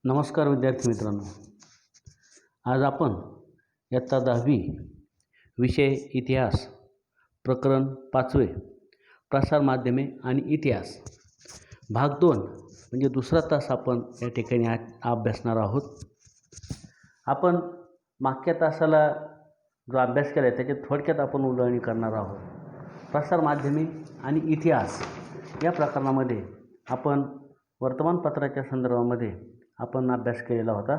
नमस्कार विद्यार्थी मित्रांनो. आज आपण इयत्ता 10वी विषय इतिहास प्रकरण 5वे प्रसारमाध्यमे आणि इतिहास भाग 2 म्हणजे दुसरा तास आपण या ठिकाणी अभ्यासणार आहोत. आपण मागच्या तासाला जो अभ्यास केला आहे त्याच्यात थोडक्यात आपण उजळणी करणार आहोत. प्रसारमाध्यमे आणि इतिहास या प्रकरणामध्ये आपण वर्तमानपत्राच्या संदर्भामध्ये आपण अभ्यास केलेला होता.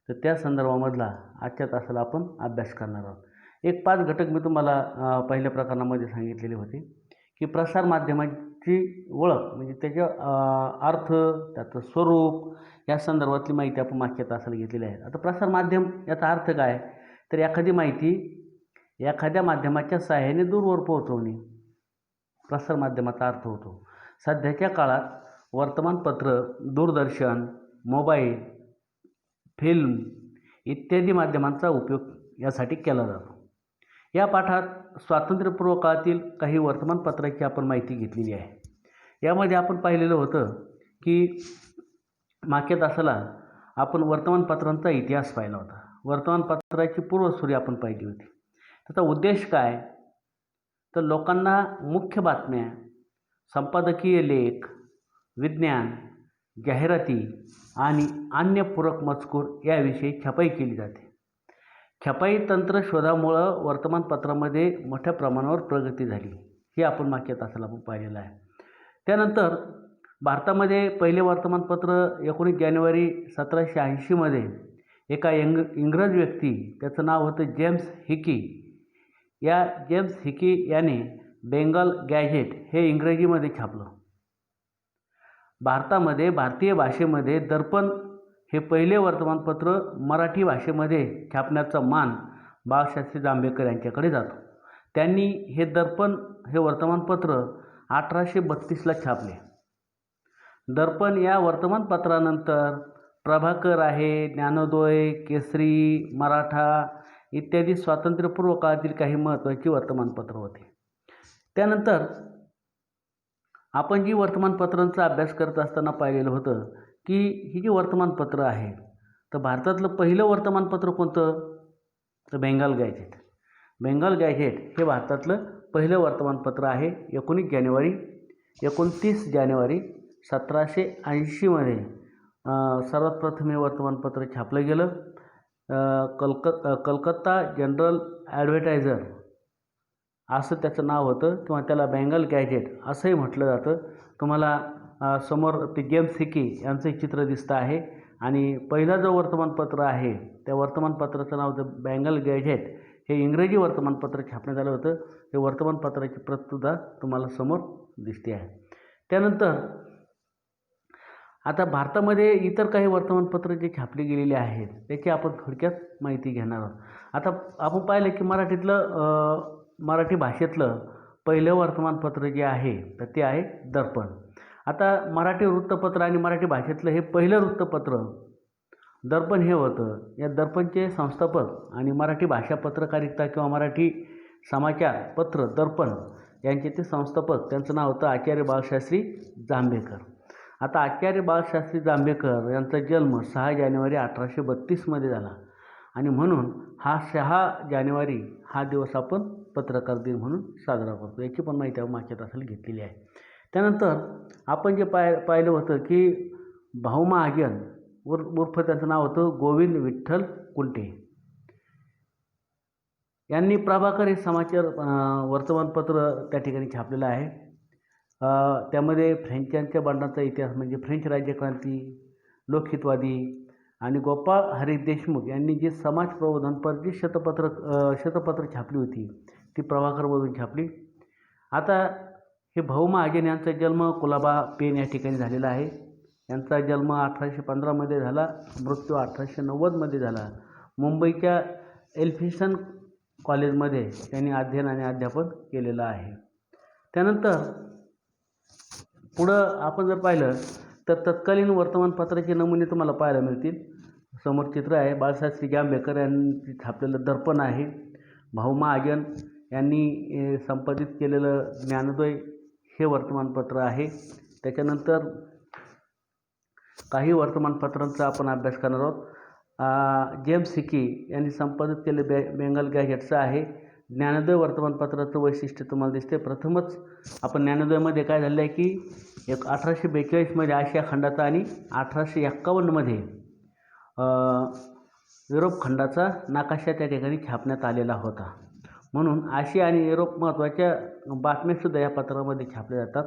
तर त्या संदर्भामधला आजच्या तासाला आपण अभ्यास करणार आहोत. एक 5 घटक मी तुम्हाला पहिल्या प्रकरणामध्ये सांगितलेले होते की प्रसारमाध्यमाची ओळख म्हणजे त्याचा अर्थ, त्याचं स्वरूप या संदर्भातली माहिती आपण मागच्या तासाला घेतलेली आहे. आता प्रसारमाध्यम याचा अर्थ काय, तर एखादी माहिती एखाद्या माध्यमाच्या सहाय्याने दूरवर पोहोचवणे प्रसारमाध्यमाचा अर्थ होतो. सध्याच्या काळात वर्तमानपत्र, दूरदर्शन, मोबाईल, फिल्म इत्यादी माध्यमांचा उपयोग यासाठी केला जातो. या पाठात स्वातंत्र्यपूर्व काळातील काही वर्तमानपत्राची आपण माहिती घेतलेली आहे. यामध्ये आपण पाहिलेलं होतं की मागच्या तासाला आपण वर्तमानपत्रांचा इतिहास पाहिला होता. वर्तमानपत्राची पूर्वसुरी आपण पाहिली होती. त्याचा उद्देश काय, तर लोकांना मुख्य बातम्या, संपादकीय लेख, विज्ञान, जाहिराती आणि अन्य पूरक मजकूर याविषयी छपाई केली जाते. छपाई तंत्र शोधामुळं वर्तमानपत्रामध्ये मोठ्या प्रमाणावर प्रगती झाली, हे आपण मागच्या तासाला आपण पाहिलेलं आहे. त्यानंतर भारतामध्ये पहिले वर्तमानपत्र 19 जानेवारी 1780 एका इंग्रज व्यक्ती, त्याचं नाव होतं जेम्स हिकी. या जेम्स हिकी याने बेंगाल गॅझेट हे इंग्रजीमध्ये छापलं. भारतामध्ये भारतीय भाषेमध्ये दर्पण हे पहिले वर्तमानपत्र मराठी भाषेमध्ये छापण्याचा मान बाळशास्त्री जांभेकर यांच्याकडे जातो. त्यांनी हे दर्पण हे वर्तमानपत्र 1832ला छापले. दर्पण या वर्तमानपत्रानंतर प्रभाकर आहे, ज्ञानोदय, केसरी, मराठा इत्यादी स्वातंत्र्यपूर्व काळातील काही महत्त्वाची वर्तमानपत्र होते. त्यानंतर आपण जी वर्तमानपत्रांचा अभ्यास करत असताना पाहिलेलं होतं की ही जी वर्तमानपत्र आहे, तर भारतातलं पहिलं वर्तमानपत्र कोणतं, तर बेंगाल गॅझेट. बेंगाल गॅझेट हे भारतातलं पहिलं वर्तमानपत्र आहे. 29 जानेवारी 1780 सर्वात प्रथम हे वर्तमानपत्र छापलं गेलं. कलकत्ता जनरल ॲडव्हर्टायझर असं त्याचं नाव होतं किंवा त्याला बेंगाल गॅझेट असंही म्हटलं जातं. तुम्हाला समोर ते जेम्स हिकी यांचं चित्र दिसतं आहे आणि पहिला जो वर्तमानपत्र आहे त्या वर्तमानपत्राचं नाव होतं बेंगाल गॅझेट. हे इंग्रजी वर्तमानपत्र छापण्यात आलं होतं. हे वर्तमानपत्राची प्रतसुद्धा तुम्हाला समोर दिसते आहे. त्यानंतर आता भारतामध्ये इतर काही वर्तमानपत्र जे छापली गेलेली आहेत त्याची आपण थोडक्यात माहिती घेणार आहोत. आता आपण पाहिलं की मराठी भाषेतलं पहिलं वर्तमानपत्र जे आहे तर ते आहे दर्पण. आता मराठी वृत्तपत्र आणि मराठी भाषेतलं हे पहिलं वृत्तपत्र दर्पण हे होतं. या दर्पणचे संस्थापक आणि मराठी भाषा पत्रकारिता किंवा मराठी समाचार पत्र दर्पण यांचे ते संस्थापक, त्यांचं नाव होतं आचार्य बाळशास्त्री जांभेकर. आता आचार्य बाळशास्त्री जांभेकर यांचा जन्म 6 जानेवारी 1832 झाला आणि म्हणून हा 6 जानेवारी हा दिवस आपण पत्रकार दिन म्हणून साजरा करतो. याची पण माहिती आपण मागच्या तासाला घेतलेली आहे. त्यानंतर आपण जे पाहिलं होतं की भाऊ महाजन उर्फ त्यांचं नाव होतं गोविंद विठ्ठल कुंटे यांनी प्रभाकर हे समाचार वर्तमानपत्र त्या ठिकाणी छापलेलं आहे. त्यामध्ये फ्रेंचांच्या बंडाचा इतिहास म्हणजे फ्रेंच राज्यक्रांती, लोकहितवादी आणि गोपाळ हरी देशमुख यांनी जी समाज प्रबोधनपर जी शतपत्र छापली होती ती प्रभाकरमधून छापली. आता हे भाऊ महाजन यांचा जन्म कुलाबा पेन या ठिकाणी झालेला आहे. यांचा जन्म 1815 झाला, मृत्यू 1890 झाला. मुंबईच्या एल्फिन्स्टन कॉलेजमध्ये त्यांनी अध्ययन आणि अध्यापन केलेलं आहे. त्यानंतर पुढं आपण जर पाहिलं तर तत्कालीन वर्तमानपत्राचे नमुने तुम्हाला पाहायला मिळतील. समोर चित्र आहे. बाळशास्त्री जांभेकर यांनी छापलेलं दर्पण आहे. भाऊ महाजन यांनी संपादित केलेलं ज्ञानोदय हे वर्तमानपत्र आहे. त्याच्यानंतर काही वर्तमानपत्रांचा आपण अभ्यास करणार आहोत. जेम्स हिकी यांनी संपादित केले बेंगाल गॅझेटचं आहे. ज्ञानोदय वर्तमानपत्राचं वैशिष्ट्य तुम्हाला दिसते. प्रथमच आपण ज्ञानोदयमध्ये काय झालं आहे की 1842मध्ये आशिया खंडाचा आणि 1851मध्ये युरोप खंडाचा नकाशा त्या ठिकाणी छापण्यात आलेला होता. म्हणून आशिया आणि युरोप महत्त्वाच्या बातम्यासुद्धा या पत्रामध्ये छापल्या जातात.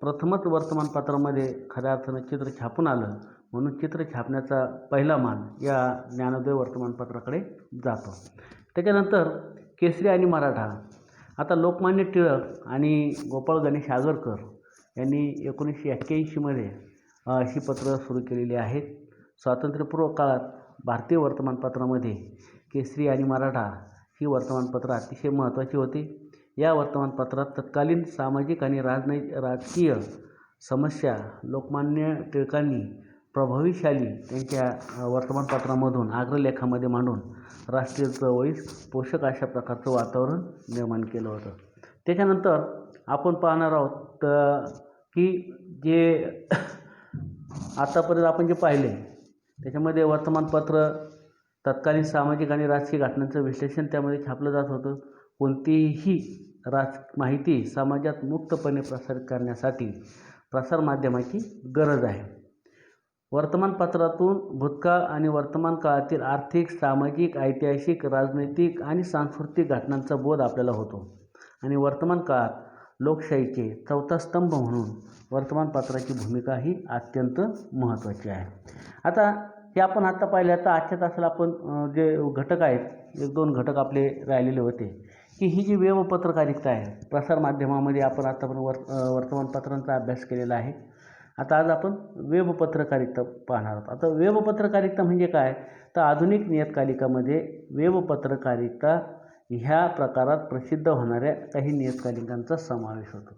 प्रथमच वर्तमानपत्रामध्ये खऱ्या अर्थानं चित्र छापून आलं, म्हणून चित्र छापण्याचा पहिला मान या ज्ञानोदय वर्तमानपत्राकडे जातो. त्याच्यानंतर केसरी आणि मराठा. आता लोकमान्य टिळक आणि गोपाळ गणेश आगरकर यांनी 1981मध्ये ही पत्रं सुरू केलेली आहेत. स्वातंत्र्यपूर्व काळात भारतीय वर्तमानपत्रामध्ये केसरी आणि मराठा ही वर्तमानपत्रं अतिशय महत्त्वाची होती. या वर्तमानपत्रात तत्कालीन सामाजिक आणि राजकीय समस्या लोकमान्य टिळकांनी प्रभावीशाली त्यांच्या वर्तमानपत्रामधून अग्रलेखामध्ये मांडून राष्ट्रीय चळवळीस पोषक अशा प्रकारचं वातावरण निर्माण केलं होतं. त्याच्यानंतर आपण पाहणार आहोत की जे आतापर्यंत आपण जे पाहिले त्याच्यामध्ये वर्तमानपत्र तत्कालीन सामाजिक आणि राजकीय घटनांचं विश्लेषण त्यामध्ये छापलं जात होतं. कोणतीही माहिती समाजात मुक्तपणे प्रसारित करण्यासाठी प्रसारमाध्यमाची गरज आहे. वर्तमानपत्रातून भूतकाळ आणि वर्तमान काळातील आर्थिक, सामाजिक, ऐतिहासिक, राजनैतिक आणि सांस्कृतिक घटनांचा बोध आपल्याला होतो आणि वर्तमान काळात लोकशाहीचे चौथा स्तंभ म्हणून वर्तमानपत्राची भूमिका ही अत्यंत महत्त्वाची आहे. आता हे आपण आत्ता पाहिले. आता आजच्या तासाला आपण जे घटक आहेत, 1-2 घटक आपले राहिलेले होते की ही जी वेब पत्रकारिता आहे, प्रसारमाध्यमामध्ये आपण आतापर्यंत वर्तमानपत्रांचा अभ्यास केलेला आहे. आता आज आपण वेब पत्रकारिता पाहणार आहोत. आता वेब पत्रकारिता म्हणजे काय, तर आधुनिक नियतकालिकामध्ये वेब पत्रकारिता ह्या प्रकारात प्रसिद्ध होणाऱ्या काही नियतकालिकांचा समावेश होतो.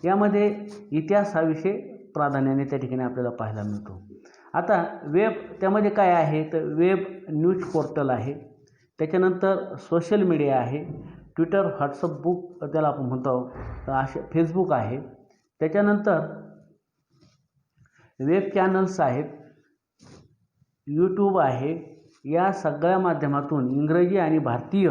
यामध्ये इतिहास हा विषय प्राधान्याने त्या ठिकाणी आपल्याला पाहायला मिळतो. आता वेब त्यामध्ये काय आहे, तर वेब न्यूज पोर्टल आहे, त्याच्यानंतर सोशल मीडिया आहे, ट्विटर, व्हॉट्सअप, बुक त्याला आपण म्हणतो, असे फेसबुक आहे, त्याच्यानंतर वेब चॅनल्स आहेत, यूट्यूब आहे. या सगळ्या माध्यमातून इंग्रजी आणि भारतीय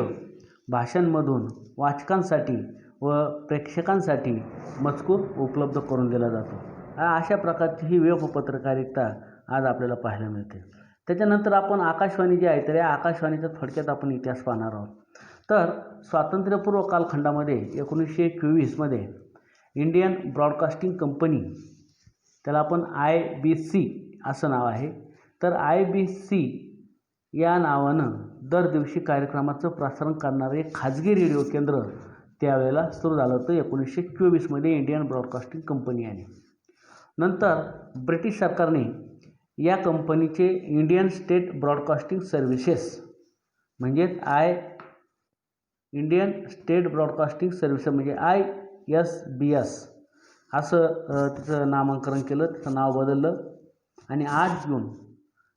भाषांमधून वाचकांसाठी व प्रेक्षकांसाठी मजकूर उपलब्ध करून दिला जातो. अशा प्रकारची ही वेब पत्रकारिता आज आपल्याला पाहायला मिळते. त्याच्यानंतर आपण आकाशवाणी जी आहे, तर या आकाशवाणीचा थोडक्यात आपण इतिहास पाहणार आहोत. तर स्वातंत्र्यपूर्व कालखंडामध्ये 1924मध्ये इंडियन ब्रॉडकास्टिंग कंपनी, त्याला आपण IBC असं नाव आहे, तर IBC या नावानं दर दिवशी कार्यक्रमाचं प्रसारण करणारे खाजगी रेडिओ केंद्र त्यावेळेला सुरू झालं होतं 1924मध्ये इंडियन ब्रॉडकास्टिंग कंपनी आहे. नंतर ब्रिटिश सरकारने या कंपनीचे इंडियन स्टेट ब्रॉडकास्टिंग सर्व्हिसेस म्हणजेच इंडियन स्टेट ब्रॉडकास्टिंग सर्व्हिसेस म्हणजे ISBS असं तिचं नामांकरण केलं, तिचं नाव बदललं आणि 8 जून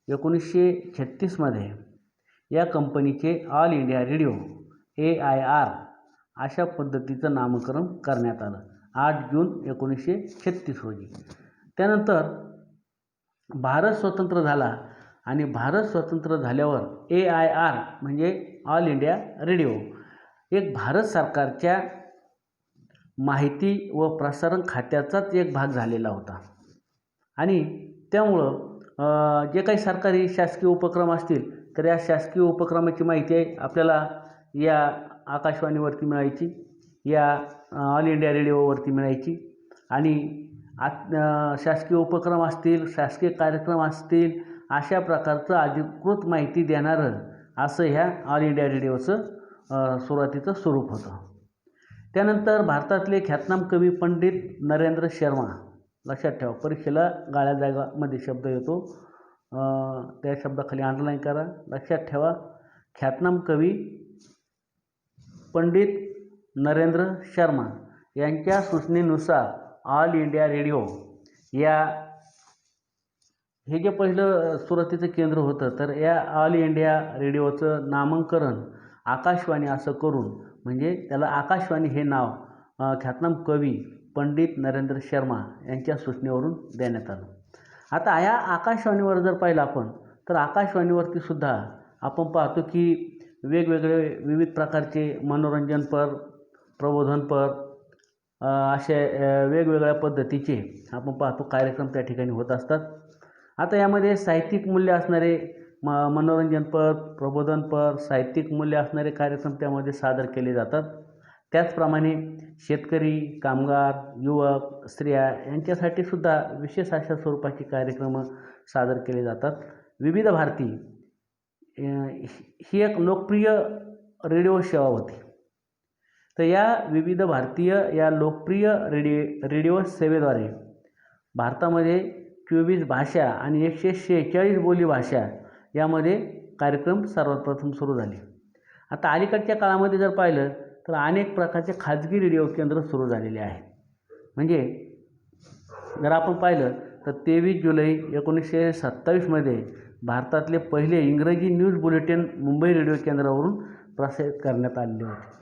1936मध्ये या कंपनीचे ऑल इंडिया रेडिओ AIR अशा पद्धतीचं नामकरण करण्यात आलं 8 जून 1936 रोजी. त्यानंतर भारत स्वतंत्र झाला आणि भारत स्वतंत्र झाल्यावर AIR म्हणजे ऑल इंडिया रेडिओ एक भारत सरकारच्या माहिती व प्रसारण खात्याचाच एक भाग झालेला होता आणि त्यामुळं जे काही सरकारी शासकीय उपक्रम असतील तर या शासकीय उपक्रमाची माहिती आपल्याला या आकाशवाणीवरती मिळायची, या ऑल इंडिया रेडिओवरती मिळायची आणि शासकीय उपक्रम असतील, शासकीय कार्यक्रम असतील, अशा प्रकारचं अधिकृत माहिती देणारं असं ह्या ऑल इंडिया रेडिओचं सुरुवातीचं स्वरूप होतं. त्यानंतर भारतातले ख्यातनाम कवी पंडित नरेंद्र शर्मा, लक्षात ठेवा, परीक्षेला गाळ्या जागामध्ये शब्द येतो, त्या शब्दाखाली अंडरलाईन करा. लक्षात ठेवा, ख्यातनाम कवी पंडित नरेंद्र शर्मा यांच्या सूचनेनुसार ऑल इंडिया रेडिओ हे जे पहिलं सुरुवातीचं केंद्र होतं, तर या ऑल इंडिया रेडिओचं नामकरण आकाशवाणी असं करून म्हणजे त्याला आकाशवाणी हे नाव ख्यातनाम कवी पंडित नरेंद्र शर्मा यांच्या सूचनेवरून देण्यात आलं. आता ह्या आकाशवाणीवर जर पाहिलं आपण तर आकाशवाणीवरती सुद्धा आपण पाहतो की वेगवेगळे विविध प्रकारचे मनोरंजनपर, प्रबोधनपर असे वेगवेगळ्या पद्धतीचे आपण पाहतो कार्यक्रम त्या ठिकाणी होत असतात. आता यामध्ये साहित्यिक मूल्य असणारे मनोरंजनपर, प्रबोधनपर, साहित्यिक मूल्य असणारे कार्यक्रम त्यामध्ये सादर केले जातात. त्याचप्रमाणे शेतकरी, कामगार, युवक, स्त्रिया यांच्यासाठी सुद्धा विशेष अशा स्वरूपाची कार्यक्रम सादर केले जातात. विविध भारती ही एक लोकप्रिय रेडिओ सेवा होती. तर या विविध भारतीय या लोकप्रिय रेडिओ सेवेद्वारे भारतामध्ये 24 भाषा आणि 146 बोलीभाषा यामध्ये कार्यक्रम सर्वात प्रथम सुरू झाले. आता अलीकडच्या काळामध्ये जर पाहिलं तर अनेक प्रकारचे खाजगी रेडिओ केंद्र सुरू झालेले आहेत. म्हणजे जर आपण पाहिलं तर 23 जुलै 1927मध्ये भारतातले पहिले इंग्रजी न्यूज बुलेटिन मुंबई रेडिओ केंद्रावरून प्रसारित करण्यात आलेले होते.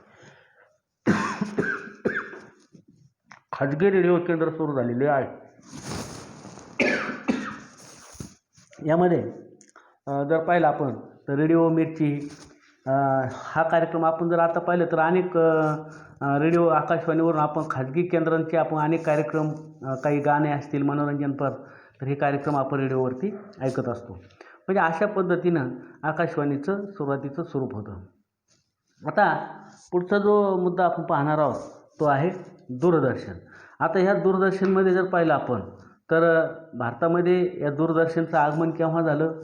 खाजगी रेडिओ केंद्र सुरू झालेले आहे. यामध्ये जर पाहिलं आपण तर रेडिओ मिर्ची हा कार्यक्रम आपण जर आता पाहिलं तर अनेक रेडिओ आकाशवाणीवरून आपण खाजगी केंद्रांचे आपण अनेक कार्यक्रम, काही गाणे असतील मनोरंजनपर, तर हे कार्यक्रम आपण रेडिओवरती ऐकत असतो. म्हणजे अशा पद्धतीनं आकाशवाणीचं सुरुवातीचं स्वरूप होतं. आता पुढचा जो मुद्दा आपण पाहणार आहोत तो आहे दूरदर्शन. आता ह्या दूरदर्शनमध्ये जर पाहिलं आपण तर भारतामध्ये या दूरदर्शनचं आगमन केव्हा झालं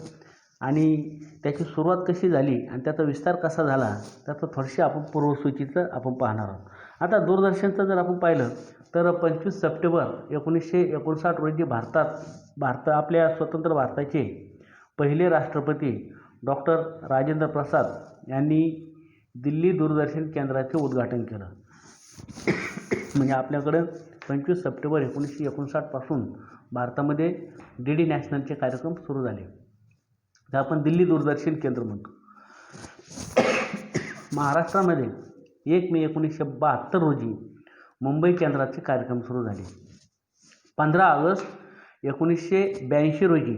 आणि त्याची सुरुवात कशी झाली आणि त्याचा विस्तार कसा झाला त्याचं थोडीशी आपण पूर्वसूचीचं आपण पाहणार आहोत. आता दूरदर्शनचं जर आपण पाहिलं तर 25 सप्टेंबर 1959 रोजी आपल्या स्वतंत्र भारताचे पहिले राष्ट्रपती डॉक्टर राजेंद्र प्रसाद यांनी दिल्ली दूरदर्शन केंद्राचे उद्घाटन केलं. म्हणजे आपल्याकडं 25 सप्टेंबर 1959 पासून भारतामध्ये DD नॅशनलचे कार्यक्रम सुरू झाले. तर आपण दिल्ली दूरदर्शन केंद्र म्हणतो. महाराष्ट्रामध्ये 1 मे 1972 रोजी मुंबई केंद्राचे कार्यक्रम सुरू झाले. 15 ऑगस्ट 1982 रोजी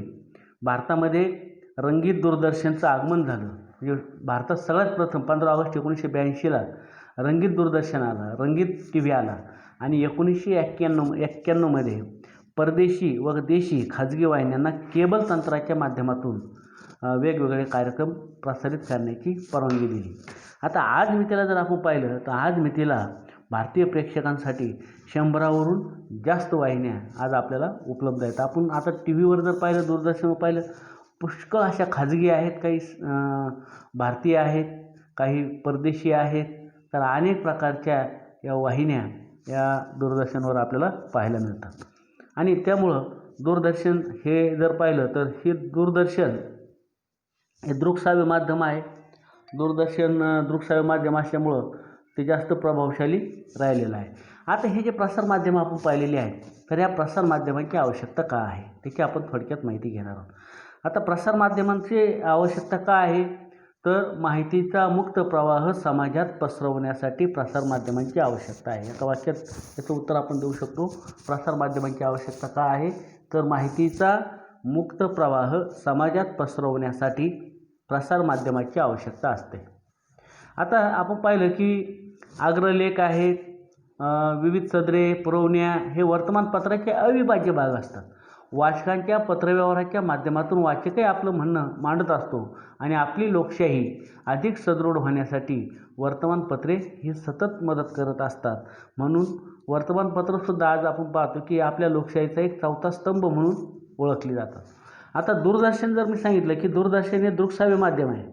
भारतामध्ये रंगीत दूरदर्शनचं आगमन झालं. म्हणजे भारतात सगळ्यात प्रथम 15 ऑगस्ट 1982ला रंगीत दूरदर्शन आलं, रंगीत TV आला आणि 1991मध्ये परदेशी व देशी खाजगी वाहिन्यांना केबल तंत्राच्या माध्यमातून वेगवेगळे कार्यक्रम प्रसारित करण्याची परवानगी दिली. आता आज मितीला जर आपण पाहिलं तर आज मितीला भारतीय प्रेक्षकांसाठी 100वरून जास्त वाहिन्या आज आपल्याला उपलब्ध आहेत. आपण आता TV जर पाहिलं, दूरदर्शनवर पाहिलं, पुष्कळ अशा खाजगी आहेत, काही भारतीय आहेत, काही परदेशी आहेत. तर अनेक प्रकारच्या या वाहिन्या या दूरदर्शनवर आपल्याला पाहायला मिळतात. आणि त्यामुळं दूरदर्शन हे जर पाहिलं तर हे दूरदर्शन हे दृकश्राव्य माध्यम आहे. दूरदर्शन दृकश्राव्य माध्यम असल्यामुळं ते जास्त प्रभावशाली राहिलेलं आहे. आता हे जे प्रसार माध्यमं आपण पाहिलेली आहेत तर या प्रसार माध्यमांची आवश्यकता का आहे त्याची आपण थोडक्यात माहिती घेणार आहोत. आता प्रसार माध्यमांची आवश्यकता का आहे तर माहितीचा मुक्त प्रवाह समाजात पसरवण्यासाठी प्रसार माध्यमांची आवश्यकता आहे. एका वाक्यात याचं उत्तर आपण देऊ शकतो. प्रसार माध्यमांची आवश्यकता का आहे तर माहितीचा मुक्त प्रवाह समाजात पसरवण्यासाठी प्रसार माध्यमाची आवश्यकता असते. आता आपण पाहिलं की अग्रलेख आहेत, विविध सदरे, पुरवण्या हे वर्तमानपत्राचे अविभाज्य भाग असतात. वाचकांच्या पत्रव्यवहाराच्या माध्यमातून वाचकही आपलं म्हणणं मांडत असतो आणि आपली लोकशाही अधिक सदृढ होण्यासाठी वर्तमानपत्रे ही सतत मदत करत असतात. म्हणून वर्तमानपत्रसुद्धा आज आपण पाहतो की आपल्या लोकशाहीचा एक चौथा स्तंभ म्हणून ओळखली जातात. आता दूरदर्शन जर मी सांगितलं की दूरदर्शन हे दृकश्राव्य माध्यम आहे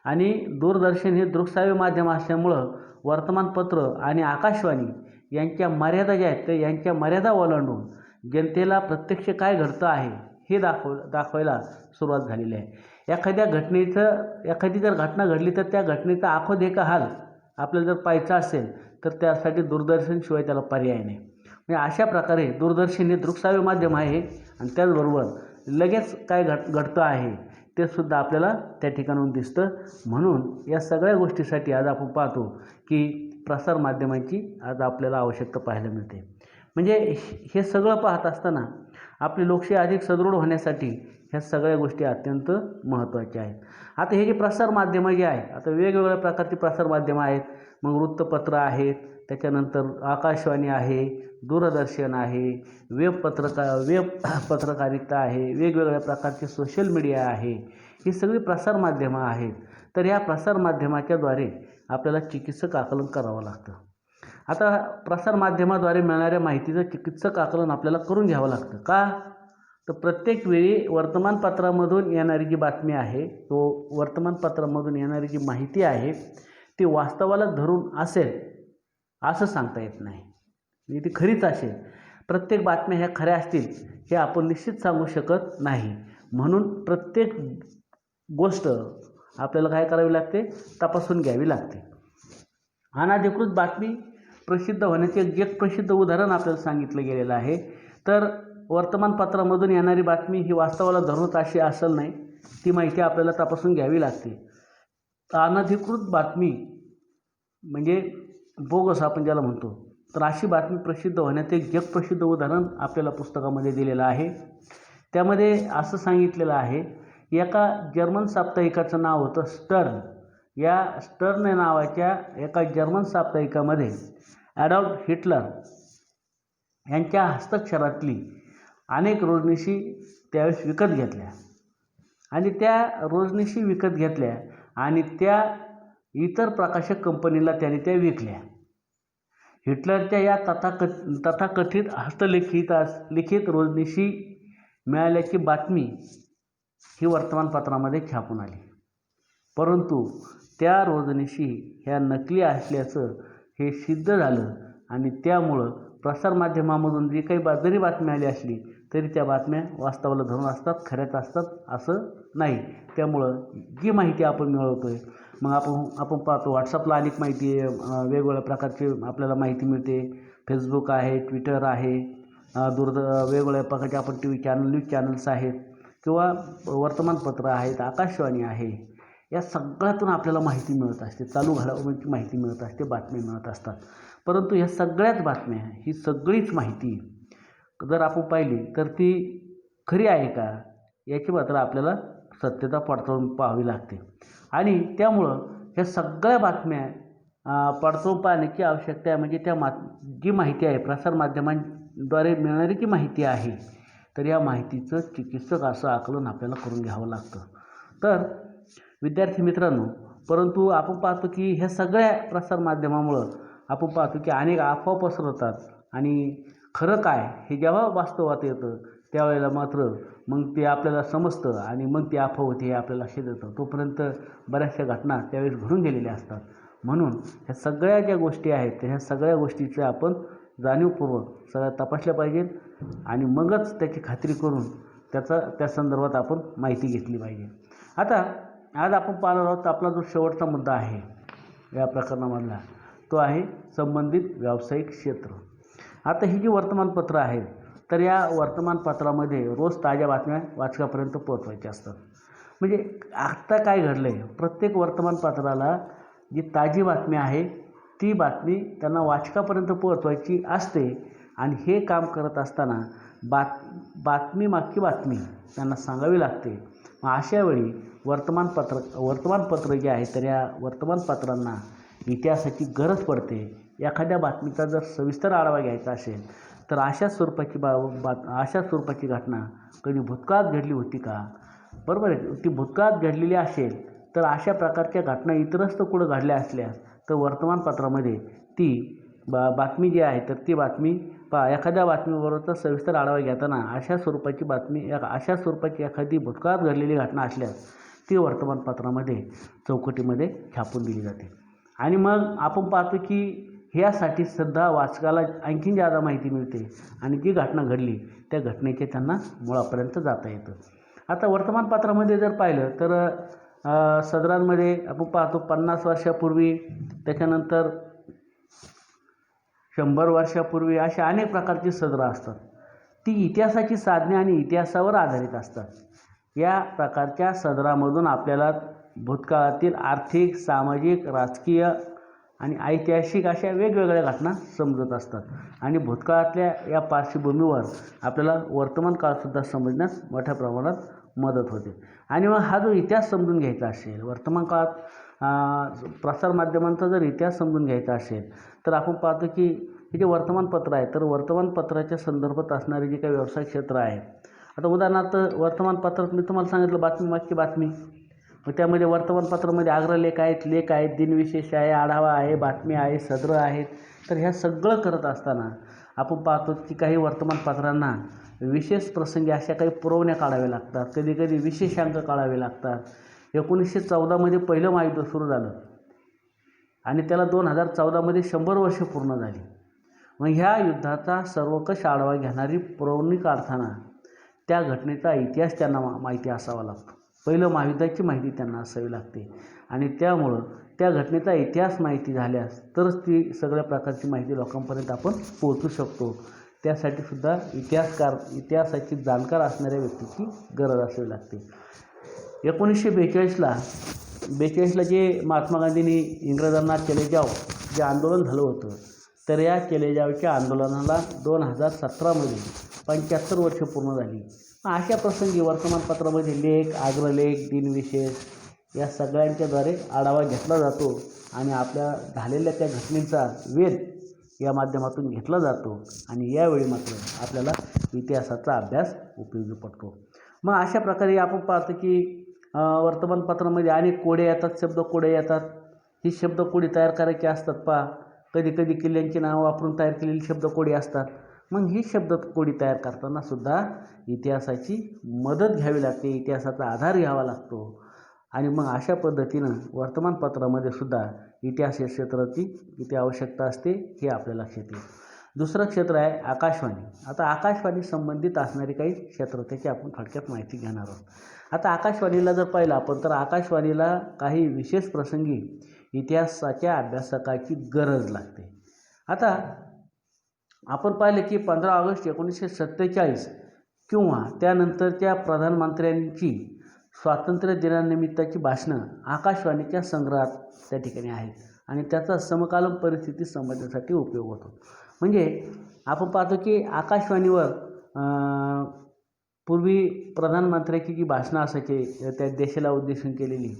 आणि दूरदर्शन हे दृकश्राव्य माध्यम असल्यामुळं वर्तमानपत्र आणि आकाशवाणी यांच्या मर्यादा ज्या आहेत तर यांच्या मर्यादा ओलांडून जनतेला प्रत्यक्ष काय घडतं आहे हे दाखवायला सुरुवात झालेली आहे. एखादी जर घटना घडली तर त्या घटनेचा आखो देखा हाल आपल्याला जर पाहायचा असेल तर त्यासाठी दूरदर्शनशिवाय त्याला पर्याय नाही. म्हणजे अशा प्रकारे दूरदर्शन हे दृकश्राव्य माध्यम आहे आणि त्याचबरोबर लगेच काय घडतं आहे ते सुद्धा आपल्याला त्या ठिकाणाहून दिसतं. म्हणून या सगळ्या गोष्टीसाठी आज आपण पाहतो की प्रसार माध्यमांची आज आपल्याला आवश्यकता पाहायला मिळते. म्हणजे हे सगळं पाहत असताना आपली लोकशाही अधिक सदृढ होण्यासाठी ह्या सगळ्या गोष्टी अत्यंत महत्त्वाच्या आहेत. आता हे जे प्रसारमाध्यमं जे आहे, आता वेगवेगळ्या प्रकारची प्रसारमाध्यमं आहेत. मग वृत्तपत्र आहेत, त्याच्यानंतर आकाशवाणी आहे, दूरदर्शन आहे, वेब पत्रकारिता आहे, वेगवेगळ्या प्रकारचे सोशल मीडिया आहे. ही सगळी प्रसारमाध्यमं आहेत. तर या प्रसारमाध्यमाच्याद्वारे आपल्याला चिकित्सक आकलन करावं लागतं. आता प्रसारमाध्यमाद्वारे मिळणाऱ्या माहितीचं चिकित्सक आकलन आपल्याला करून घ्यावं लागतं. का? तर प्रत्येक वेळी वर्तमानपत्रामधून येणारी जी बातमी आहे, तो वर्तमानपत्रामधून येणारी जी माहिती आहे ती वास्तवाला धरून असेल असं सांगता येत नाही. म्हणजे ती खरीच असेल. प्रत्येक बातम्या ह्या खऱ्या असतील हे आपण निश्चित सांगू शकत नाही. म्हणून प्रत्येक गोष्ट आपल्याला काय करावी लागते? तपासून घ्यावी लागते. अनधिकृत बातमी प्रसिद्ध होण्याचे एक प्रसिद्ध उदाहरण आपल्याला सांगितलं गेलेलं आहे. तर वर्तमानपत्रामधून येणारी बातमी ही वास्तवाला धरून अशी असेल नाही, ती माहिती आपल्याला तपासून घ्यावी लागते. अनधिकृत बातमी म्हणजे बोगस आपण ज्याला म्हणतो, तर अशी बातमी प्रसिद्ध होण्याचे एक प्रसिद्ध उदाहरण आपल्याला पुस्तकामध्ये दिलेलं आहे. त्यामध्ये असं सांगितलेलं आहे, एका जर्मन साप्ताहिकाचं नाव होतं स्टर्न. या स्टर्न नावाच्या एका जर्मन साप्ताहिकामध्ये ॲडॉल्फ हिटलर यांच्या हस्ताक्षरातली अनेक रोजनिशी त्यावेळेस विकत घेतल्या आणि त्या रोजनिशी विकत घेतल्या आणि त्या इतर प्रकाशक कंपनीला त्याने त्या विकल्या. हिटलरच्या या तथाकथित लिखित रोजनिशी मिळाल्याची बातमी ही वर्तमानपत्रामध्ये छापून आली. परंतु त्या रोजनिशी ह्या नकली असल्याचं हे सिद्ध झालं आणि त्यामुळं प्रसारमाध्यमामधून जी काही जरी बातमी आली असली तरी त्या बातम्या वास्तवाला धरून असतात, खऱ्याच असतात असं नाही. त्यामुळं जी माहिती आपण मिळवतो आहे, मग आपण पाहतो व्हॉट्सअपला अनेक माहिती वेगवेगळ्या प्रकारची आपल्याला माहिती मिळते. फेसबुक आहे, ट्विटर आहे, वेगवेगळ्या प्रकारचे आपण न्यूज चॅनल्स आहेत किंवा वर्तमानपत्र आहेत, आकाशवाणी आहे. या सगळ्यातून आपल्याला माहिती मिळत असते, चालू घडामोडीची माहिती मिळत असते, बातम्या मिळत असतात. परंतु ह्या सगळ्याच बातम्या, ही सगळीच माहिती जर आपण पाहिली तर ती खरी आहे का याची मात्र आपल्याला सत्यता पडताळून पाहावी लागते. आणि त्यामुळं ह्या सगळ्या बातम्या पडताळून पाहण्याची आवश्यकता आहे. म्हणजे जी माहिती आहे प्रसारमाध्यमांद्वारे मिळणारी जी माहिती आहे, तर या माहितीचं चिकित्सक असं आकलन आपल्याला करून घ्यावं लागतं. तर विद्यार्थी मित्रांनो, परंतु आपण पाहतो की ह्या सगळ्या प्रसारमाध्यमामुळं आपण पाहतो की अनेक अफवा पसरवतात आणि खरं काय हे जेव्हा वास्तवात येतं त्यावेळेला मात्र मग ते आपल्याला समजतं आणि मग ती अफवा होती हे आपल्याला लक्षात येतं. तोपर्यंत बऱ्याचशा घटना त्यावेळेस घडून गेलेल्या असतात. म्हणून ह्या सगळ्या ज्या गोष्टी आहेत ह्या सगळ्या गोष्टीचे आपण जाणीवपूर्वक सगळ्या तपासल्या पाहिजेत आणि मगच त्याची खात्री करून त्या संदर्भात आपण माहिती घेतली पाहिजे. आता आज आपण पाहणार आहोत आपला जो शेवटचा मुद्दा आहे या प्रकरणामधला, तो आहे संबंधित व्यावसायिक क्षेत्र. आता ही जी वर्तमानपत्रं आहेत तर या वर्तमानपत्रामध्ये रोज ताज्या बातम्या वाचकापर्यंत पोहोचवायच्या असतात. म्हणजे आत्ता काय घडलं आहे, प्रत्येक वर्तमानपत्राला जी ताजी बातमी आहे ती बातमी त्यांना वाचकापर्यंत पोहोचवायची असते आणि हे काम करत असताना बातमीमागची बातमी त्यांना सांगावी लागते. मग अशावेळी वर्तमानपत्र जे आहे तर या वर्तमानपत्रांना इतिहासाची गरज पडते. एखाद्या बातमीचा जर सविस्तर आढावा घ्यायचा असेल तर अशा स्वरूपाची घटना कधी भूतकाळात घडली होती का, बरोबर आहे, ती भूतकाळात घडलेली असेल तर अशा प्रकारच्या घटना इतरस्त कुठं घडल्या असल्यास तर वर्तमानपत्रामध्ये ती बातमी जी आहे तर ती बातमी एखाद्या बातमीबरोबरचा सविस्तर आढावा घेताना अशा स्वरूपाची एखादी भूतकाळात घडलेली घटना असल्यास ती वर्तमानपत्रामध्ये चौकटीमध्ये छापून दिली जाते. आणि मग आपण पाहतो की ह्यासाठी सुद्धा वाचकाला आणखीन जादा माहिती मिळते आणि जी घटना घडली त्या घटनेचे त्यांना मुळापर्यंत जाता येतं. आता वर्तमानपत्रामध्ये जर पाहिलं तर सदरांमध्ये आपण पाहतो 50 वर्षापूर्वी, त्याच्यानंतर 100 वर्षापूर्वी अशा अनेक प्रकारची सदरं असतात. ती इतिहासाची साधने आणि इतिहासावर आधारित असतात. या प्रकारच्या सदरामधून आपल्याला भूतकाळातील आर्थिक, सामाजिक, राजकीय आणि ऐतिहासिक अशा वेगवेगळ्या घटना समजत असतात. आणि भूतकाळातल्या या पार्श्वभूमीवर आपल्याला वर्तमान काळसुद्धा समजण्यास मोठ्या प्रमाणात मदत होते. आणि मग हा जो इतिहास समजून घ्यायचा असेल, वर्तमान काळात प्रसारमाध्यमांचा जर इतिहास समजून घ्यायचा असेल तर आपण पाहतो की हे जे वर्तमानपत्र आहे, तर वर्तमानपत्राच्या संदर्भात असणारे जे काही व्यवसाय क्षेत्र आहे, आता उदाहरणार्थ वर्तमानपत्रात मी तुम्हाला सांगितलं बातमी मागची बातमी, मग त्यामध्ये वर्तमानपत्रामध्ये अग्रलेख आहेत, लेख आहेत, दिनविशेष आहे, आढावा आहे, बातमी आहे, सदरं आहेत. तर ह्या सगळं करत असताना आपण पाहतो की काही वर्तमानपत्रांना विशेष प्रसंगी अशा काही पुरवण्या काढाव्या लागतात, कधीकधी विशेषांक काढावे लागतात. 1914मध्ये पहिलं महायुद्ध सुरू झालं आणि त्याला 2014मध्ये 100 वर्ष पूर्ण झाली. मग ह्या युद्धाचा सर्वकष आढावा घेणारी पुरवणी काढताना त्या घटनेचा इतिहास त्यांना माहिती असावा लागतो. पहिलं महायुद्धाची माहिती त्यांना असावी लागते आणि त्यामुळं त्या घटनेचा इतिहास माहिती झाल्यास तरच ती सगळ्या प्रकारची माहिती लोकांपर्यंत आपण पोहोचू शकतो. त्यासाठी सुद्धा इतिहासाची जाणकार असणाऱ्या व्यक्तीची गरज असावी लागते. 1942ला जे महात्मा गांधींनी इंग्रजांना चले जाव जे आंदोलन झालं होतं, तर या चले जावच्या आंदोलनाला 2017मध्ये 75 वर्ष पूर्ण झाली. अशा प्रसंगी वर्तमानपत्रामध्ये लेख, अग्रलेख, दिनविशेष या सगळ्यांच्याद्वारे आढावा घेतला जातो आणि आपल्या झालेल्या त्या घटनेचा वेध या माध्यमातून घेतला जातो आणि यावेळी मात्र आपल्याला इतिहासाचा अभ्यास उपयोगी पडतो. मग अशा प्रकारे आपण पाहतो की वर्तमानपत्रामध्ये अनेक कोडे येतात, शब्दकोडे येतात. ही शब्दकोडी तयार करायची असतात. कधी किल्ल्यांची नावं वापरून तयार केलेली शब्दकोडी असतात. मग ही शब्दकोडी तयार करताना सुद्धा इतिहासाची मदत घ्यावी लागते, इतिहासाचा आधार घ्यावा लागतो. आणि मग अशा पद्धतीनं वर्तमानपत्रामध्ये सुद्धा इतिहास या क्षेत्राची किती आवश्यकता असते हे आपल्या लक्षात येईल. दुसरं क्षेत्र आहे आकाशवाणी. आता आकाशवाणी संबंधित असणारी काही क्षेत्र त्याची आपण थोडक्यात माहिती घेणार आहोत. आता आकाशवाणीला जर पाहिलं आपण तर आकाशवाणीला काही विशेष प्रसंगी इतिहासाच्या अभ्यासकाची गरज लागते. आता आपण पाहिलं की 15 ऑगस्ट 1947 किंवा त्यानंतरच्या प्रधानमंत्र्यांची स्वातंत्र्य दिनानिमित्ताची भाषणं आकाशवाणीच्या संग्रहात त्या ठिकाणी आहेत आणि त्याचा समकालीन परिस्थिती समजण्यासाठी उपयोग होतो. म्हणजे आपण पाहतो की आकाशवाणीवर पूर्वी प्रधानमंत्र्याची जी भाषणं असायची त्या देशाला उद्देशून केलेली,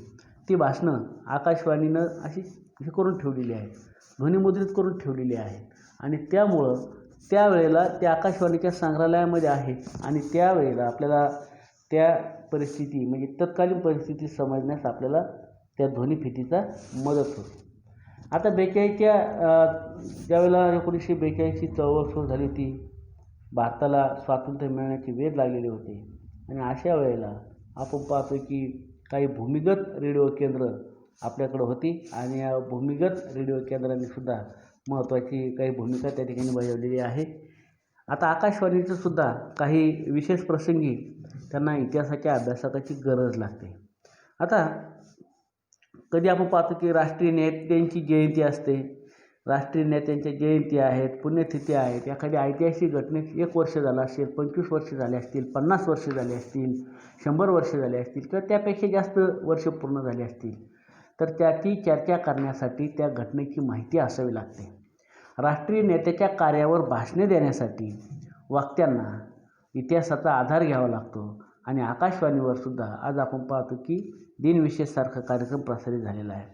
ती भाषणं आकाशवाणीनं अशी हे करून ठेवलेली आहेत, ध्वनिमुद्रित करून ठेवलेली आहेत आणि त्यामुळं त्यावेळेला त्या आकाशवाणीच्या संग्रहालयामध्ये आहेत आणि त्यावेळेला आपल्याला त्या परिस्थिती म्हणजे तत्कालीन परिस्थिती समजण्यास आपल्याला त्या ध्वनिफितीचा मदत होते. आता 42च्या ज्यावेळेला 1942ची चळवळ सुरू झाली होती, भारताला स्वातंत्र्य मिळण्याची वेध लागलेली होती आणि अशा वेळेला आपण पाहतो की काही भूमिगत रेडिओ केंद्र आपल्याकडं होती आणि या भूमिगत रेडिओ केंद्रांनी सुद्धा महत्त्वाची काही भूमिका त्या ठिकाणी बजावलेली आहे. आता आकाशवाणीचं सुद्धा काही विशेष प्रसंगी त्यांना इतिहासाच्या अभ्यासकाची गरज लागते. आता कधी आपण पाहतो की राष्ट्रीय नेत्यांची जयंती असते, राष्ट्रीय नेत्यांच्या जयंती आहेत, पुण्यतिथी आहेत, एखाद्या ऐतिहासिक घटनेत 1 वर्ष झालं असेल, 25 वर्ष झाले असतील, 50 वर्ष झाली असतील, 100 वर्ष झाले असतील किंवा त्यापेक्षा जास्त वर्ष पूर्ण झाली असतील, तर त्याची चर्चा करण्यासाठी त्या घटनेची माहिती असावी लागते. राष्ट्रीय नेत्याच्या कार्यावर भाषणे देण्यासाठी वक्त्यांना इतिहासाचा आधार घ्यावा लागतो आणि आकाशवाणीवर सुद्धा आज आपण पाहतो की दिनविशेषसारखा कार्यक्रम प्रसारित झालेला आहे.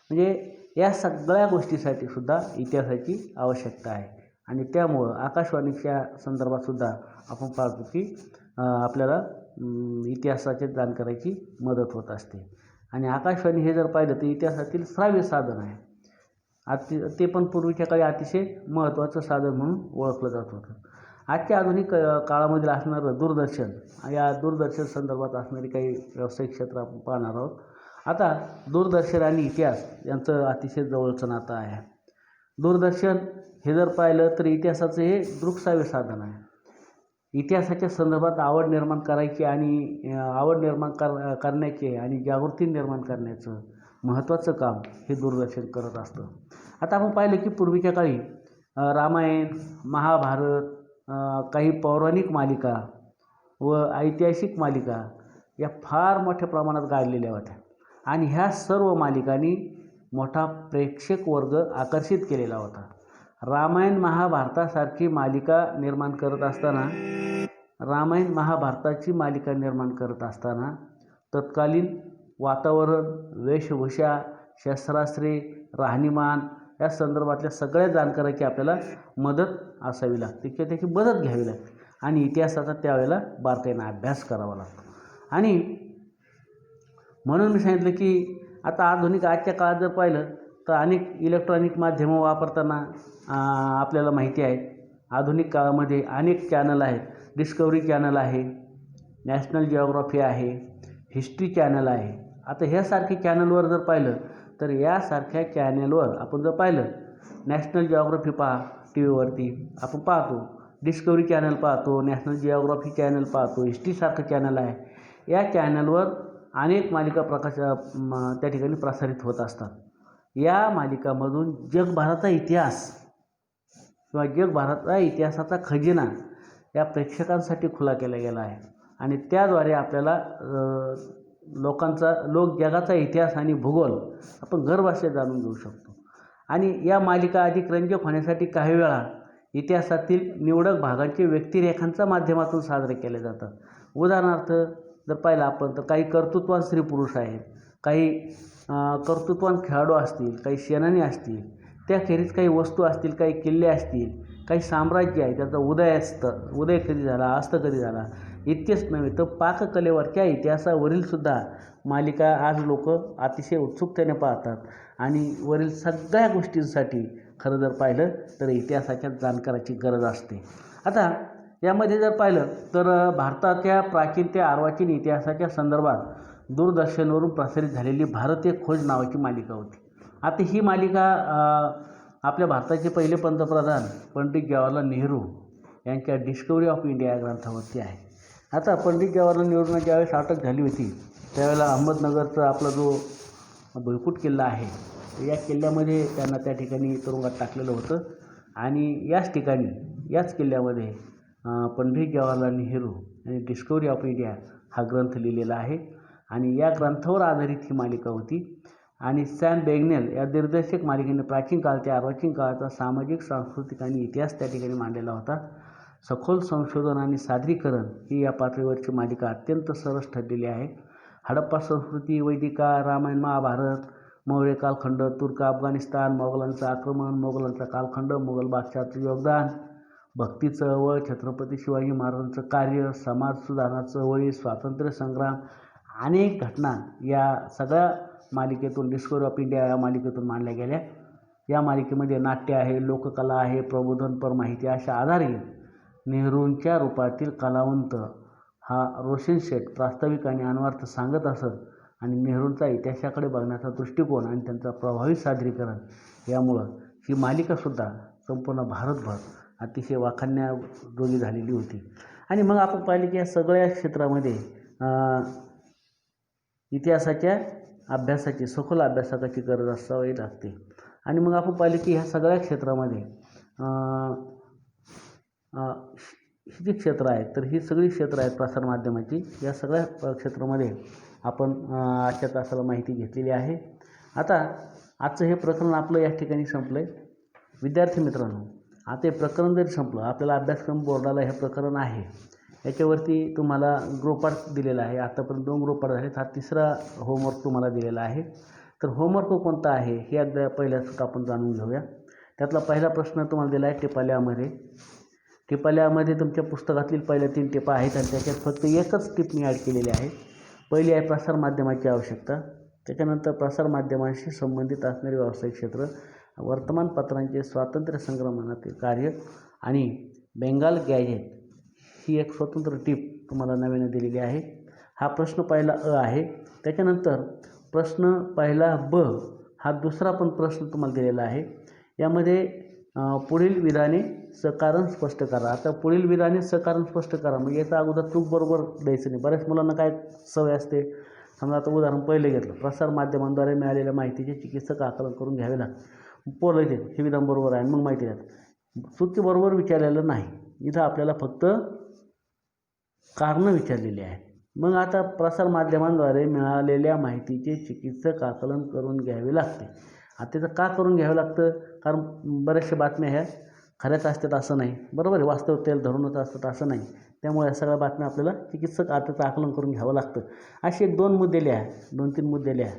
म्हणजे या सगळ्या गोष्टीसाठी सुद्धा इतिहासाची आवश्यकता आहे आणि त्यामुळं आकाशवाणीच्या संदर्भातसुद्धा आपण पाहतो की आपल्याला इतिहासाच्या जाणकाराची मदत होत असते. आणि आकाशवाणी हे जर पाहिलं तर इतिहासातील श्राव्य साधन आहे. ते पण पूर्वीच्या काळी अतिशय महत्त्वाचं साधन म्हणून ओळखलं जात होतं. आजच्या आधुनिक काळामध्ये असणारं दूरदर्शन, या दूरदर्शन संदर्भात असणारी काही व्यावसायिक क्षेत्र आपण पाहणार आहोत. आता दूरदर्शन आणि इतिहास यांचं अतिशय जवळचं नातं आहे. दूरदर्शन हे जर पाहिलं तर इतिहासाचं हे दृकश्राव्य साधन आहे. इतिहासाच्या संदर्भात आवड निर्माण करायची आणि आवड निर्माण करण्याचे आणि जागृती निर्माण करण्याचं महत्त्वाचं काम हे दूरदर्शन करत असतं. आता आपण पाहिलं की पूर्वीच्या काळी रामायण, महाभारत, काही पौराणिक मालिका व ऐतिहासिक मालिका या फार मोठ्या प्रमाणात गाजलेल्या होत्या आणि ह्या सर्व मालिकांनी मोठा प्रेक्षक वर्ग आकर्षित केलेला होता. रामायण महाभारतासारखी मालिका निर्माण करत असताना तत्कालीन वातावरण, वेशभूषा, शस्त्रास्त्रे, राहणीमान या संदर्भातल्या सगळ्या जाणकाराची आपल्याला मदत असावी लागते किंवा त्याची मदत घ्यावी लागते आणि इतिहासाचा त्यावेळेला बारकाईनं अभ्यास करावा लागतो. आणि म्हणून मी सांगितलं की आता आजच्या काळात जर पाहिलं तर अनेक इलेक्ट्रॉनिक माध्यमं वापरताना आपल्याला माहिती आहे. आधुनिक काळामध्ये अनेक चॅनल आहेत. डिस्कवरी चॅनल आहे, नॅशनल जिओग्राफी आहे, हिस्ट्री चॅनल आहे. आता ह्यासारखी चॅनलवर जर पाहिलं तर यासारख्या चॅनलवर आपण जर पाहिलं, नॅशनल जिओग्राफी पहा टी व्हीवरती आपण पाहतो, डिस्कवरी चॅनल पाहतो, नॅशनल जिओग्राफी चॅनल पाहतो, हिस्ट्रीसारखं चॅनल आहे. या चॅनलवर अनेक मालिका त्या ठिकाणी प्रसारित होत असतात. या मालिकामधून जगभराचा इतिहास किंवा जगभराचा इतिहासाचा खजिना या प्रेक्षकांसाठी खुला केला गेला आहे आणि त्याद्वारे आपल्याला जगाचा इतिहास आणि भूगोल आपण घरबसल्या जाणून घेऊ शकतो. आणि या मालिका अधिक रंजक होण्यासाठी काही वेळा इतिहासातील निवडक भागांचे व्यक्तिरेखांच्या माध्यमातून साजरे केले जातात. उदाहरणार्थ जर पाहिलं आपण तर काही कर्तृत्ववान स्त्री पुरुष आहेत, काही कर्तृत्ववान खेळाडू असतील, काही सेनानी असतील, त्याखेरीज काही वस्तू असतील, काही किल्ले असतील, काही साम्राज्य आहे त्याचा उदय कधी झाला, अस्त कधी झाला, इतकेच नव्हे तर पाककलेवरच्या इतिहासावरीलसुद्धा मालिका आज लोक अतिशय उत्सुकतेने पाहतात आणि वरील सगळ्या गोष्टींसाठी खरं जर पाहिलं तर इतिहासाच्या जाणकाराची गरज असते. आता यामध्ये जर पाहिलं तर भारताच्या प्राचीन ते अर्वाचीन इतिहासाच्या संदर्भात दूरदर्शनवरून प्रसारित झालेली भारतीय खोज नावाची मालिका होती. आता ही मालिका आपल्या भारताचे पहिले पंतप्रधान पंडित जवाहरलाल नेहरू यांच्या डिस्कवरी ऑफ इंडिया या ग्रंथावरती आहे. आता पंडित जवाहरलाल नेहरूंना ज्यावेळेस अटक झाली होती त्यावेळेला अहमदनगरचा आपला जो भुईकोट किल्ला आहे या किल्ल्यामध्ये त्यांना त्या ठिकाणी तुरुंगात टाकलेलं होतं आणि याच किल्ल्यामध्ये पंडित जवाहरलाल नेहरू यांनी डिस्कवरी ऑफ इंडिया हा ग्रंथ लिहिलेला आहे आणि या ग्रंथावर आधारित ही मालिका होती. आणि सॅम बेगनेल या दिग्दर्शक मालिकेने प्राचीन काळ ते अर्वाचीन काळाचा सामाजिक, सांस्कृतिक आणि इतिहास त्या ठिकाणी मांडलेला होता. सखोल संशोधन आणि सादरीकरण ही या पातळीवरची मालिका अत्यंत सरस ठरलेली आहे. हडप्पा संस्कृती, वैदिक काळ, रामायण महाभारत, मौर्य कालखंड, तुर्क अफगाणिस्तान, मोगलांचं आक्रमण, मोगलांचा कालखंड, मोगल बादशहाचं योगदान, भक्ती चळवळ, छत्रपती शिवाजी महाराजांचं कार्य, समाज सुधारणा चळवळी, स्वातंत्र्य संग्राम, अनेक घटना या सगळ्या मालिकेतून डिस्कवरी ऑफ इंडिया या मालिकेतून मांडल्या गेल्या. या मालिकेमध्ये नाट्य आहे, लोककला आहे, प्रबोधनपर माहिती अशा आधारे नेहरूंच्या रूपातील कलावंत हा रोशन शेठ प्रास्ताविक आणि अन्वयार्थ सांगत असत आणि नेहरूंचा इतिहासाकडे बघण्याचा दृष्टिकोन आणि त्यांचा प्रभावी सादरीकरण यामुळं ही मालिकासुद्धा संपूर्ण भारतभर अतिशय वाखाणण्याजोगी झालेली होती. आणि मग आपण पाहिले की या सगळ्या क्षेत्रामध्ये इतिहासाच्या अभ्यासाची, सखोल अभ्यासाची गरज असावी लागते. आणि मग आपण पाहिले की ह्या सगळ्या क्षेत्रामध्ये ही जी क्षेत्र आहेत तर ही सगळी क्षेत्र आहेत प्रसारमाध्यमाची. या सगळ्या क्षेत्रामध्ये आपण आजच्या तासाला माहिती घेतलेली आहे. आता आजचं हे प्रकरण आपलं या ठिकाणी संपलं आहे. विद्यार्थी मित्रांनो, आता हे प्रकरण जरी संपलं, आपल्याला अभ्यासक्रम बोर्डाला हे प्रकरण आहे याच्यावरती तुम्हाला गृहपाठ दिलेला आहे. आतापर्यंत 2 गृहपाठ झालेत, हा 3रा होमवर्क तुम्हाला दिलेला आहे. तर होमवर्क कोणता आहे हे एकदा पहिल्या सुद्धा आपण जाणून घेऊया. त्यातला पहिला प्रश्न तुम्हाला दिला आहे टिपाल्यामध्ये तुमच्या पुस्तकातील पहिल्या 3 टिपा आहेत आणि त्याच्यात फक्त एकच टिप मी ॲड केलेली आहे. पहिली आहे प्रसारमाध्यमाची आवश्यकता, त्याच्यानंतर प्रसारमाध्यमांशी संबंधित असणारे व्यावसायिक क्षेत्र, वर्तमानपत्रांचे स्वातंत्र्य संग्रामातील कार्य आणि बेंगाल गॅझेट ही एक स्वतंत्र टीप तुम्हाला नव्याने दिलेली आहे. हा प्रश्न पहिला आहे. त्याच्यानंतर प्रश्न पहिला ब हा दुसरा पण प्रश्न तुम्हाला दिलेला आहे. यामध्ये पुढील विधाने सकारण स्पष्ट करा. आता पुढील विधाने सकारण स्पष्ट करा म्हणजे याचा अगोदर चूक बरोबर द्यायचं नाही. बऱ्याच मुलांना काय सवय असते, समजा आता उदाहरण पहिले घेतलं, प्रसारमाध्यमांद्वारे मिळालेल्या माहितीचे चिकित्सक आकलन करून घ्यावे लागते. पोरं इथे हे विधान बरोबर आहे मग माहिती द्या. चूक बरोबर विचारलेलं नाही, इथं आपल्याला फक्त कारणं विचारलेली आहे. मग आता प्रसारमाध्यमांद्वारे मिळालेल्या माहितीचे चिकित्सक आकलन करून घ्यावे लागते. आता त्याचं का करून घ्यावं लागतं? कारण बऱ्याचशा बातम्या ह्या खऱ्याच असतात असं नाही, बरोबर आहे, वास्तवतेला धरूनच असतात असं नाही. त्यामुळे या सगळ्या बातम्या आपल्याला चिकित्सक त्याचं आकलन करून घ्यावं लागतं. असे 1-2 मुद्दे लिहा, 2-3 मुद्दे लिहा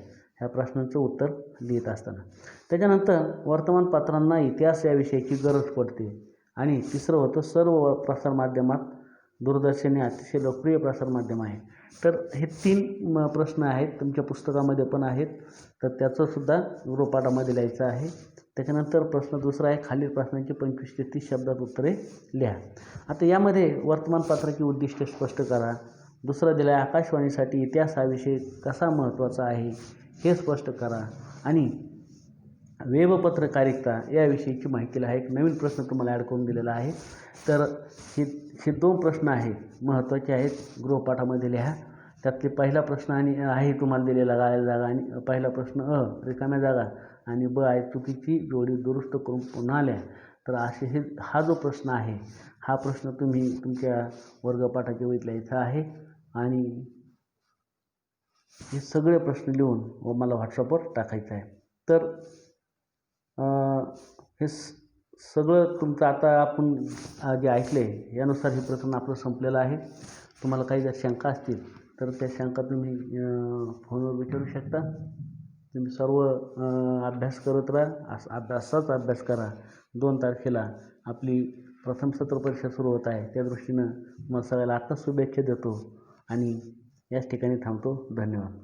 ह्या प्रश्नांचं उत्तर लिहित असताना. त्याच्यानंतर वर्तमानपत्रांना इतिहास या विषयाची गरज पडते. आणि तिसरं होतं सर्व प्रसारमाध्यमात दूरदर्शन हे अतिशय लोकप्रिय प्रसारमाध्यम आहे. तर हे 3 प्रश्न आहेत, तुमच्या पुस्तकामध्ये पण आहेत, तर त्याचंसुद्धा गृहपाठामध्ये लिहायचं आहे. त्याच्यानंतर प्रश्न दुसरा आहे, खालील प्रश्नांची 25 ते 30 शब्दात उत्तरे लिहा. आता यामध्ये वर्तमानपत्राची उद्दिष्टे स्पष्ट करा. दुसरा दिला आहे, आकाशवाणीसाठी इतिहास हा विषय कसा महत्त्वाचा आहे हे स्पष्ट करा. आणि वेबपत्रकारिता याविषयीची माहिती लिहा. एक नवीन प्रश्न तुम्हाला ॲड करून दिलेला आहे. तर हे 2 प्रश्न आहेत, महत्त्वाचे आहेत, गृहपाठामध्ये लिहा. त्यातले पहिला प्रश्न आणि आहे तुम्हाला दिलेला गाळ्या जागा, आणि पहिला प्रश्न रिकाम्या जागा, आणि ब आहे चुकीची जोडी दुरुस्त करून पुन्हा लिहा. तर असे हा जो प्रश्न आहे, हा प्रश्न तुम्ही तुमच्या वर्गपाठाच्या वहीत लिहायचा आहे. आणि हे सगळे प्रश्न लिहून मला व्हॉट्सअपवर टाकायचं आहे. तर हे सगळं तुमचं आता आपण जे ऐकले यानुसार हे प्रकरण आपलं संपलेलं आहे. तुम्हाला काही जर शंका असतील तर त्या शंका तुम्ही फोनवर विचारू शकता. तुम्ही सर्व अभ्यास करत राहा, असाच अभ्यास करा. 2 तारखेला आपली प्रथम सत्र परीक्षा सुरू होत आहे. त्या दृष्टीनं मला सगळ्याला आत्ताच शुभेच्छा देतो आणि याच ठिकाणी थांबतो. धन्यवाद.